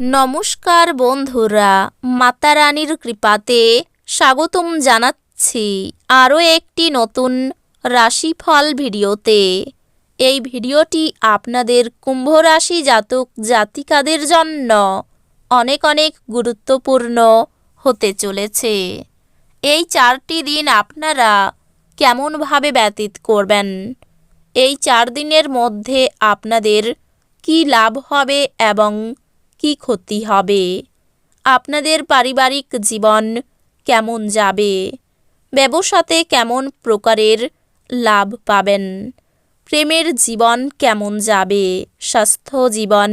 নমস্কার বন্ধুরা, মাতা রানীর কৃপাতে স্বাগতম জানাচ্ছি আরও একটি নতুন রাশিফল ভিডিওতে। এই ভিডিওটি আপনাদের কুম্ভ রাশি জাতক জাতিকাদের জন্য অনেক অনেক গুরুত্বপূর্ণ হতে চলেছে। এই 4টি দিন আপনারা কেমনভাবে ব্যতীত করবেন, এই 4 দিনের মধ্যে আপনাদের কি লাভ হবে এবং কি ক্ষতি হবে, আপনাদের পারিবারিক জীবন কেমন যাবে, ব্যবসাতে কেমন প্রকারের লাভ পাবেন, প্রেমের জীবন কেমন যাবে, স্বাস্থ্য জীবন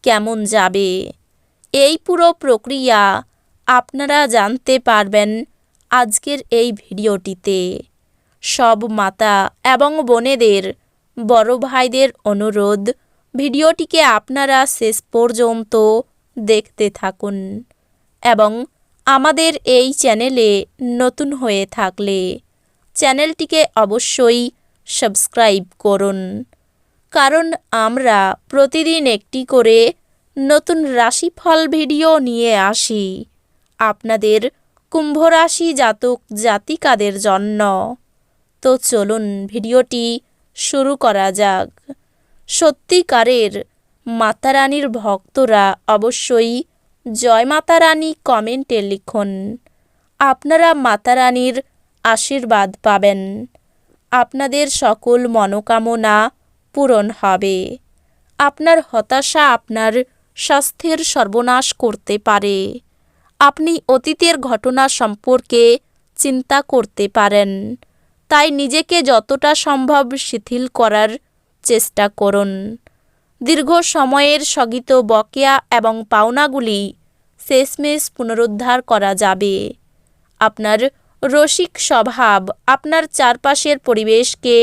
কেমন যাবে, এই পুরো প্রক্রিয়া আপনারা জানতে পারবেন আজকের এই ভিডিওটিতে। সব মাতা এবং বোনেদের, বড় ভাইদের অনুরোধ, ভিডিওটিকে আপনারা শেষ পর্যন্ত দেখতে থাকুন এবং আমাদের এই চ্যানেলে নতুন হয়ে থাকলে চ্যানেলটিকে অবশ্যই সাবস্ক্রাইব করুন, কারণ আমরা প্রতিদিন একটি করে নতুন রাশিফল ভিডিও নিয়ে আসি আপনাদের কুম্ভ রাশি জাতক জাতিকাদের জন্য। তো চলুন ভিডিওটি শুরু করা যাক। সত্যিকারের মাতা রানীর ভক্তরা অবশ্যই জয় মাতা রানী কমেন্টে লিখুন। আপনারা মাতা রানীর আশীর্বাদ পাবেন, আপনাদের সকল মনোকামনা পূরণ হবে। আপনার হতাশা আপনার স্বাস্থ্যের সর্বনাশ করতে পারে। আপনি অতীতের ঘটনা সম্পর্কে চিন্তা করতে পারেন, তাই নিজেকে যতটা সম্ভব শিথিল করার চেষ্টা করুন। দীর্ঘ সময়ের স্থগিত বকেয়া এবং পাওনাগুলি শেষমেশ পুনরুদ্ধার করা যাবে। আপনার রসিক স্বভাব আপনার চারপাশের পরিবেশকে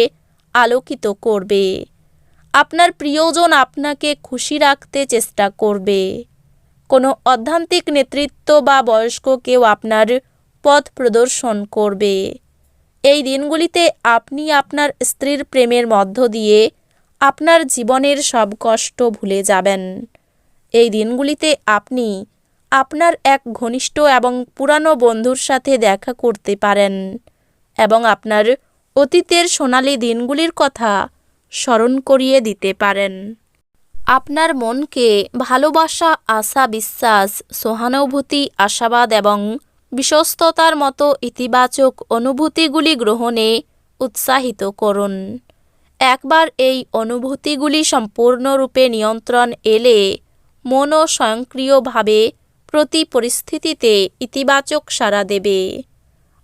আলোকিত করবে। আপনার প্রিয়জন আপনাকে খুশি রাখতে চেষ্টা করবে। কোনো অধ্যাত্মিক নেতৃত্ব বা বয়স্ক কেউ আপনার পথ প্রদর্শন করবে। এই দিনগুলিতে আপনি আপনার স্ত্রীর প্রেমের মধ্য দিয়ে আপনার জীবনের সব কষ্ট ভুলে যাবেন। এই দিনগুলিতে আপনি আপনার এক ঘনিষ্ঠ এবং পুরানো বন্ধুর সাথে দেখা করতে পারেন এবং আপনার অতীতের সোনালী দিনগুলির কথা স্মরণ করিয়ে দিতে পারেন। আপনার মনকে ভালোবাসা, আশা, বিশ্বাস, সহানুভূতি, আশাবাদ এবং বিশ্বস্ততার মতো ইতিবাচক অনুভূতিগুলি গ্রহণে উৎসাহিত করুন। একবার এই অনুভূতিগুলি সম্পূর্ণরূপে নিয়ন্ত্রণ এলে মনও স্বয়ংক্রিয়ভাবে প্রতি পরিস্থিতিতে ইতিবাচক সাড়া দেবে।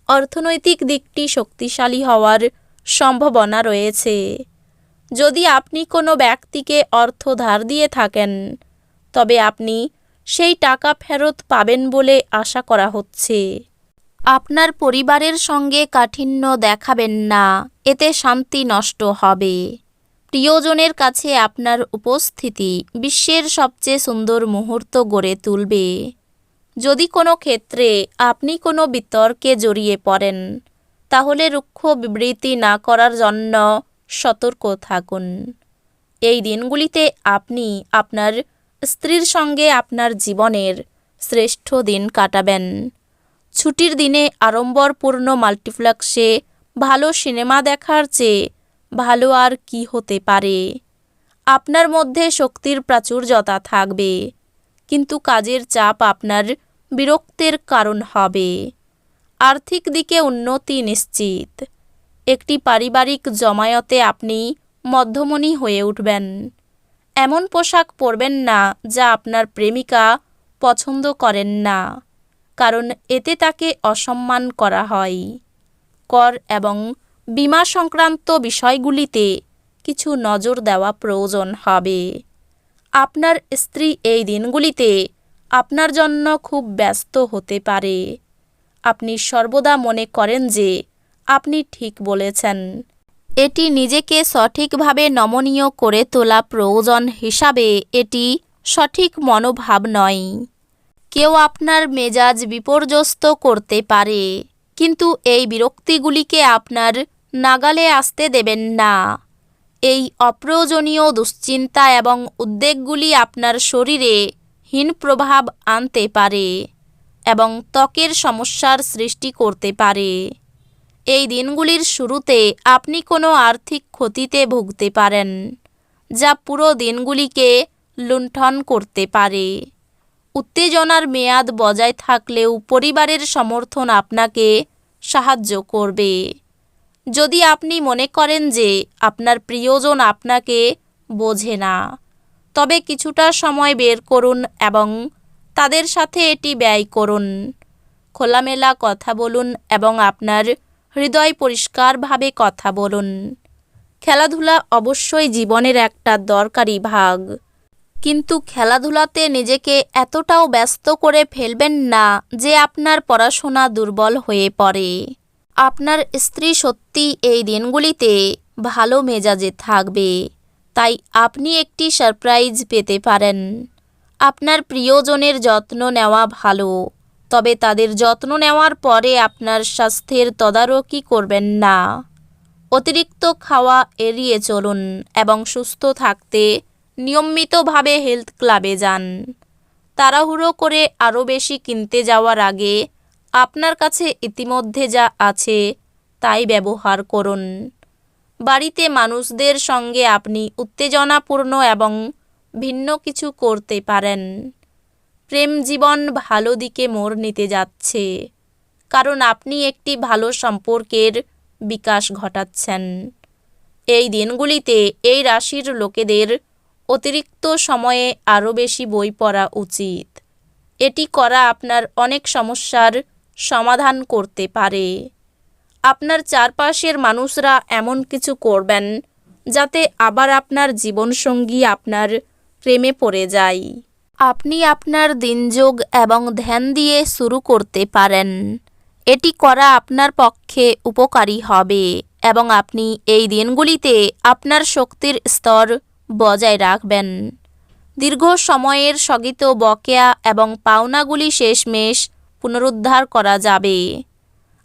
অর্থনৈতিক দিকটি শক্তিশালী হওয়ার সম্ভাবনা রয়েছে। যদি আপনি কোনো ব্যক্তিকে অর্থ ধার দিয়ে থাকেন, তবে আপনি সেই টাকা ফেরত পাবেন বলে আশা করা হচ্ছে। আপনার পরিবারের সঙ্গে কাঠিন্য দেখাবেন না, এতে শান্তি নষ্ট হবে। প্রিয়জনের কাছে আপনার উপস্থিতি বিশ্বের সবচেয়ে সুন্দর মুহূর্ত গড়ে তুলবে। যদি কোনো ক্ষেত্রে আপনি কোনো বিতর্কে জড়িয়ে পড়েন, তাহলে রুক্ষ বিবৃতি না করার জন্য সতর্ক থাকুন। এই দিনগুলিতে আপনি আপনার স্ত্রীর সঙ্গে আপনার জীবনের শ্রেষ্ঠ দিন কাটাবেন। ছুটির দিনে আড়ম্বরপূর্ণ মাল্টিপ্লেক্সে ভালো সিনেমা দেখার চেয়ে ভালো আর কি হতে পারে। আপনার মধ্যে শক্তির প্রাচুর্যতা থাকবে, কিন্তু কাজের চাপ আপনার বিরক্তের কারণ হবে। আর্থিক দিকে উন্নতি নিশ্চিত। একটি পারিবারিক জমায়েতে আপনি মধ্যমণি হয়ে উঠবেন। এমন পোশাক পরবেন না যা আপনার প্রেমিকা পছন্দ করেন না, কারণ এতে তাকে অসম্মান করা হয়। কর এবং বীমা সংক্রান্ত বিষয়গুলিতে কিছু নজর দেওয়া প্রয়োজন হবে। আপনার স্ত্রী এই দিনগুলিতে আপনার জন্য খুব ব্যস্ত হতে পারে। আপনি সর্বদা মনে করেন যে আপনি ঠিক বলেছেন। এটি নিজেকে সঠিকভাবে নমনীয় করে তোলা প্রয়োজন হিসাবে এটি সঠিক মনোভাব নয়। কেউ আপনার মেজাজ বিপর্যস্ত করতে পারে, কিন্তু এই বিরক্তিগুলিকে আপনার নাগালে আসতে দেবেন না। এই অপ্রয়োজনীয় দুশ্চিন্তা এবং উদ্বেগগুলি আপনার শরীরে হীন প্রভাব আনতে পারে এবং ত্বকের সমস্যার সৃষ্টি করতে পারে। এই দিনগুলির শুরুতে আপনি কোনো আর্থিক ক্ষতিতে ভুগতে পারেন, যা পুরো দিনগুলিকে লুণ্ঠন করতে পারে। উত্তেজনার মেয়াদ বজায় থাকলেও পরিবারের সমর্থন আপনাকে সাহায্য করবে। যদি আপনি মনে করেন যে আপনার প্রিয়জন আপনাকে বোঝে না, তবে কিছুটা সময় বের করুন এবং তাদের সাথে এটি ব্যয় করুন। খোলামেলা কথা বলুন এবং আপনার হৃদয় পরিষ্কারভাবে কথা বলুন। খেলাধুলা অবশ্যই জীবনের একটা দরকারি ভাগ, কিন্তু খেলাধুলাতে নিজেকে এতটাও ব্যস্ত করে ফেলবেন না যে আপনার পড়াশোনা দুর্বল হয়ে পড়ে। আপনার স্ত্রী সত্যি এই দিনগুলিতে ভালো মেজাজে থাকবে, তাই আপনি একটি সারপ্রাইজ পেতে পারেন। আপনার প্রিয়জনের যত্ন নেওয়া ভালো, তবে তাদের যত্ন নেওয়ার পরে আপনার স্বাস্থ্যের তদারকি করবেন না। অতিরিক্ত খাওয়া এড়িয়ে চলুন এবং সুস্থ থাকতে নিয়মিতভাবে হেলথ ক্লাবে যান। তাড়াহুড়ো করে আরও বেশি কিনতে যাওয়ার আগে আপনার কাছে ইতিমধ্যে যা আছে তাই ব্যবহার করুন। বাড়িতে মানুষদের সঙ্গে আপনি উত্তেজনাপূর্ণ এবং ভিন্ন কিছু করতে পারেন। প্রেম জীবন ভালো দিকে মোড় নিতে যাচ্ছে, কারণ আপনি একটি ভালো সম্পর্কের বিকাশ ঘটাচ্ছেন। এই দিনগুলিতে এই রাশির লোকেদের অতিরিক্ত সময়ে আরও বেশি বই পড়া উচিত। এটি করা আপনার অনেক সমস্যার সমাধান করতে পারে। আপনার চারপাশের মানুষরা এমন কিছু করবেন যাতে আবার আপনার জীবনসঙ্গী আপনার প্রেমে পড়ে যায়। আপনি আপনার দিনযোগ এবং ধ্যান দিয়ে শুরু করতে পারেন। এটি করা আপনার পক্ষে উপকারী হবে এবং আপনি এই দিনগুলিতে আপনার শক্তির স্তর বজায় রাখবেন। দীর্ঘ সময়ের স্থগিত বকেয়া এবং পাওনাগুলি শেষমেশ পুনরুদ্ধার করা যাবে।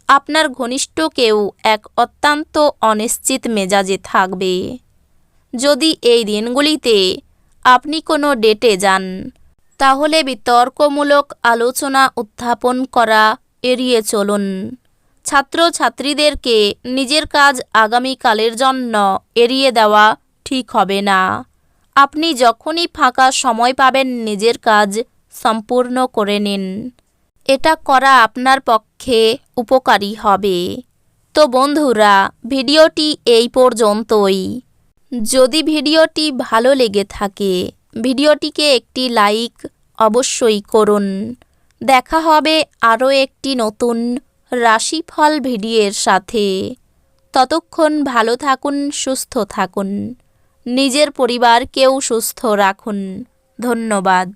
আপনার ঘনিষ্ঠ কেউ এক অত্যন্ত অনিশ্চিত মেজাজে থাকবে। যদি এই দিনগুলিতে আপনি কোনো ডেটে যান, তাহলে বিতর্কমূলক আলোচনা উত্থাপন করা এড়িয়ে চলুন। ছাত্রছাত্রীদেরকে নিজের কাজ আগামীকালের জন্য এড়িয়ে দেওয়া ঠিক হবে না। আপনি যখনই ফাঁকা সময় পাবেন নিজের কাজ সম্পূর্ণ করে নিন। এটা করা আপনার পক্ষে উপকারী হবে। তো বন্ধুরা, ভিডিওটি এই পর্যন্তই। যদি ভিডিওটি ভালো লেগে থাকে, ভিডিওটিকে একটি লাইক অবশ্যই করুন। দেখা হবে আরও একটি নতুন রাশিফল ভিডিওর সাথে। ততক্ষণ ভালো থাকুন, সুস্থ থাকুন, নিজের পরিবারকেও সুস্থ রাখুন। ধন্যবাদ।